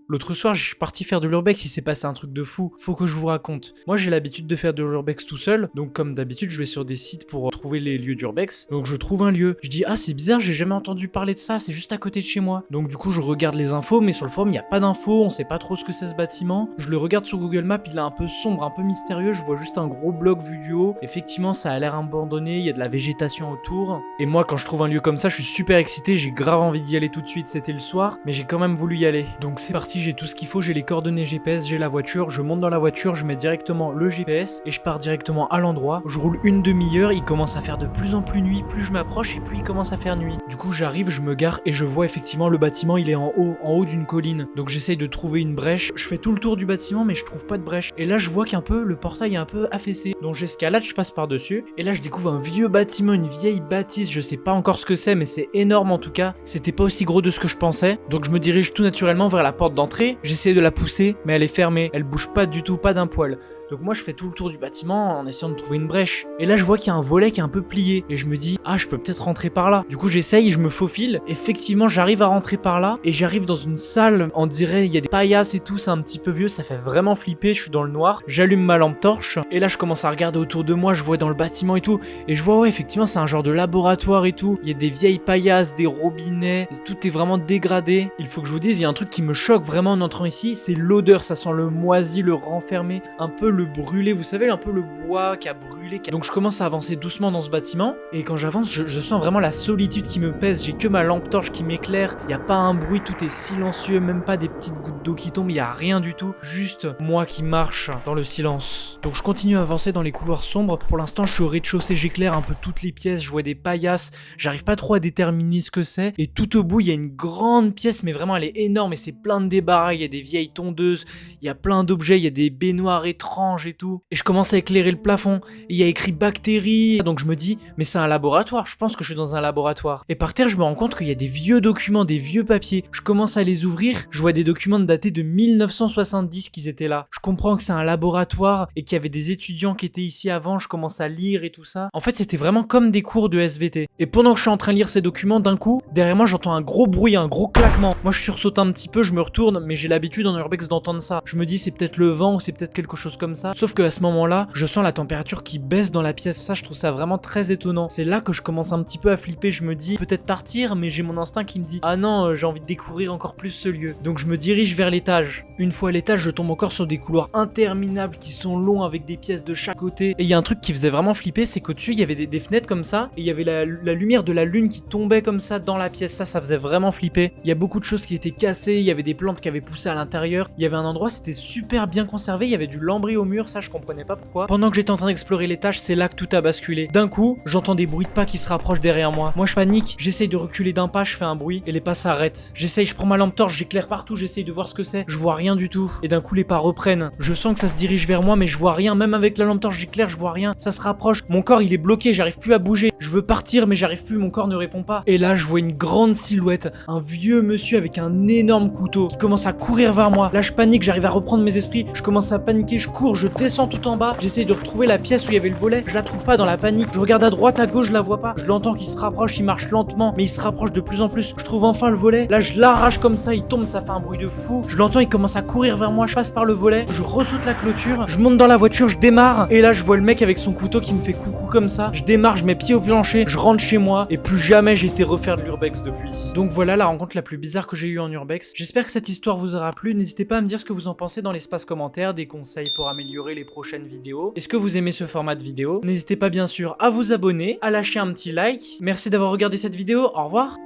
L'autre soir, je suis parti faire de l'urbex, il s'est passé un truc de fou. Faut que je vous raconte. Moi, j'ai l'habitude de faire de l'urbex tout seul. Donc, comme d'habitude, je vais sur des sites pour trouver les lieux d'urbex. Donc, je trouve un lieu. Je dis, ah, c'est bizarre, j'ai jamais entendu parler de ça. C'est juste à côté de chez moi. Donc, du coup, je regarde les infos, mais sur le forum, il n'y a pas d'infos. On sait pas trop ce que c'est ce bâtiment. Je le regarde sur Google Maps, il est un peu sombre, un peu mystérieux. Je vois juste un gros bloc vu du haut. Effectivement, ça a l'air abandonné. Il y a de la végétation autour. Et moi, quand je trouve un lieu comme ça, je suis super excité. J'ai grave envie d'y aller tout de suite. C'était le soir, mais j'ai quand même voulu y aller. Donc, c'est parti, j'ai tout ce qu'il faut. J'ai les coordonnées GPS, j'ai la voiture. Je monte dans la voiture, je mets directement le GPS et je pars directement à l'endroit. Je roule une demi-heure. Il commence à faire de plus en plus nuit. Plus je m'approche et plus il commence à faire nuit. Du coup, j'arrive, je me gare et je vois effectivement le bâtiment. Il est en haut d'une colline. Donc, j'essaye de trouver une brèche. Je fais tout le tour du bâtiment, mais je trouve pas de brèche. Et là, je vois qu'un peu le portail est un peu affaissé. Donc, j'escalade, je passe par-dessus. Et là, je découvre un vieux bâtiment, une vieille bâtisse. Je sais pas encore ce que c'est, mais c'est énorme en tout cas. C'était pas aussi gros de ce que je pensais. Donc, je me dirige tout naturellement vers la porte d'entrée. J'essaie de la pousser, mais elle est fermée. Elle bouge pas du tout, pas d'un poil. Donc moi je fais tout le tour du bâtiment en essayant de trouver une brèche. Et là je vois qu'il y a un volet qui est un peu plié. Et je me dis, ah je peux peut-être rentrer par là. Du coup j'essaye, je me faufile. Effectivement j'arrive à rentrer par là. Et j'arrive dans une salle, on dirait il y a des paillasses et tout, c'est un petit peu vieux, ça fait vraiment flipper, je suis dans le noir. J'allume ma lampe torche. Et là je commence à regarder autour de moi, je vois dans le bâtiment et tout. Et je vois ouais effectivement c'est un genre de laboratoire et tout. Il y a des vieilles paillasses, des robinets. Tout est vraiment dégradé. Il faut que je vous dise, il y a un truc qui me choque vraiment en entrant ici. C'est l'odeur, ça sent le moisi, le renfermé. Un peu le brûlé, vous savez, un peu le bois qui a brûlé. Donc je commence à avancer doucement dans ce bâtiment. Et quand j'avance, je sens vraiment la solitude qui me pèse. J'ai que ma lampe torche qui m'éclaire. Il n'y a pas un bruit, tout est silencieux. Même pas des petites gouttes d'eau qui tombent. Il n'y a rien du tout. Juste moi qui marche dans le silence. Donc je continue à avancer dans les couloirs sombres. Pour l'instant, je suis au rez-de-chaussée. J'éclaire un peu toutes les pièces. Je vois des paillasses. J'arrive pas trop à déterminer ce que c'est. Et tout au bout, il y a une grande pièce. Mais vraiment, elle est énorme. Et c'est plein de débarras. Il y a des vieilles tondeuses. Il y a plein d'objets. Il y a des baignoires étranges et tout. Et je commence à éclairer le plafond. Et il y a écrit bactéries. Donc je me dis, mais c'est un laboratoire. Je pense que je suis dans un laboratoire. Et par terre, je me rends compte qu'il y a des vieux documents, des vieux papiers. Je commence à les ouvrir. Je vois des documents datés de 1970 qu'ils étaient là. Je comprends que c'est un laboratoire et qu'il y avait des étudiants qui étaient ici avant. Je commence à lire et tout ça. En fait, c'était vraiment comme des cours de SVT. Et pendant que je suis en train de lire ces documents, d'un coup, derrière moi, j'entends un gros bruit, un gros claquement. Moi, je sursaute un petit peu, je me retourne, mais j'ai l'habitude en urbex d'entendre ça. Je me dis, c'est peut-être le vent ou c'est peut-être quelque chose comme ça. Sauf que à ce moment-là, je sens la température qui baisse dans la pièce. Ça, je trouve ça vraiment très étonnant. C'est là que je commence un petit peu à flipper. Je me dis, peut-être partir, mais j'ai mon instinct qui me dit, ah non, j'ai envie de découvrir encore plus ce lieu. Donc je me dirige vers l'étage. Une fois à l'étage, je tombe encore sur des couloirs interminables qui sont longs avec des pièces de chaque côté. Et il y a un truc qui faisait vraiment flipper, c'est qu'au-dessus, il y avait des fenêtres comme ça, et il y avait la lumière de la lune qui tombait comme ça dans la pièce. Ça faisait vraiment flipper. Il y a beaucoup de choses qui étaient cassées, il y avait des plantes qui avaient poussé à l'intérieur. Il y avait un endroit, c'était super bien conservé, il y avait du lambris au mur, ça je comprenais pas pourquoi. Pendant que j'étais en train d'explorer l'étage, c'est là que tout a basculé. D'un coup, j'entends des bruits de pas qui se rapprochent derrière moi. Moi je panique, j'essaye de reculer d'un pas, je fais un bruit, et les pas s'arrêtent. J'essaye, je prends ma lampe torche, j'éclaire partout, j'essaye de voir ce que c'est. Je vois rien du tout. Et d'un coup, les pas reprennent. Je sens que ça se dirige vers moi, mais je vois rien. Même avec la lampe torche, j'éclaire, je vois rien. Ça se rapproche. Mon corps, il est bloqué, j'arrive plus à bouger. Je veux partir, mais j'arrive plus, mon corps ne répond pas. Et là, je vois une grande silhouette. Un vieux monsieur avec un énorme couteau qui commence à courir vers moi. Là, je panique, j'arrive à reprendre mes esprits. Je commence à paniquer, je cours, je descends tout en bas. J'essaye de retrouver la pièce où il y avait le volet. Je la trouve pas dans la panique. Je regarde à droite, à gauche, je la vois pas. Je l'entends qui se rapproche, il marche lentement, mais il se rapproche de plus en plus. Je trouve enfin le volet. Là, je l'arrache comme ça, il tombe, ça fait un bruit de fou. Je l'entends, il commence à courir vers moi. Je passe par le volet, je ressaute la clôture, je monte dans la voiture, je démarre. Et là, je vois le mec avec son couteau qui me fait coucou comme ça. Je démarre, je mets pied au plancher, je rentre chez moi. Et plus jamais j'ai été refaire de l'urbex depuis. Donc voilà la rencontre la plus bizarre que j'ai eue en urbex. J'espère que cette histoire vous aura plu. N'hésitez pas à me dire ce que vous en pensez dans l'espace commentaire, des conseils pour améliorer les prochaines vidéos. Est-ce que vous aimez ce format de vidéo? N'hésitez pas bien sûr à vous abonner, à lâcher un petit like. Merci d'avoir regardé cette vidéo, au revoir.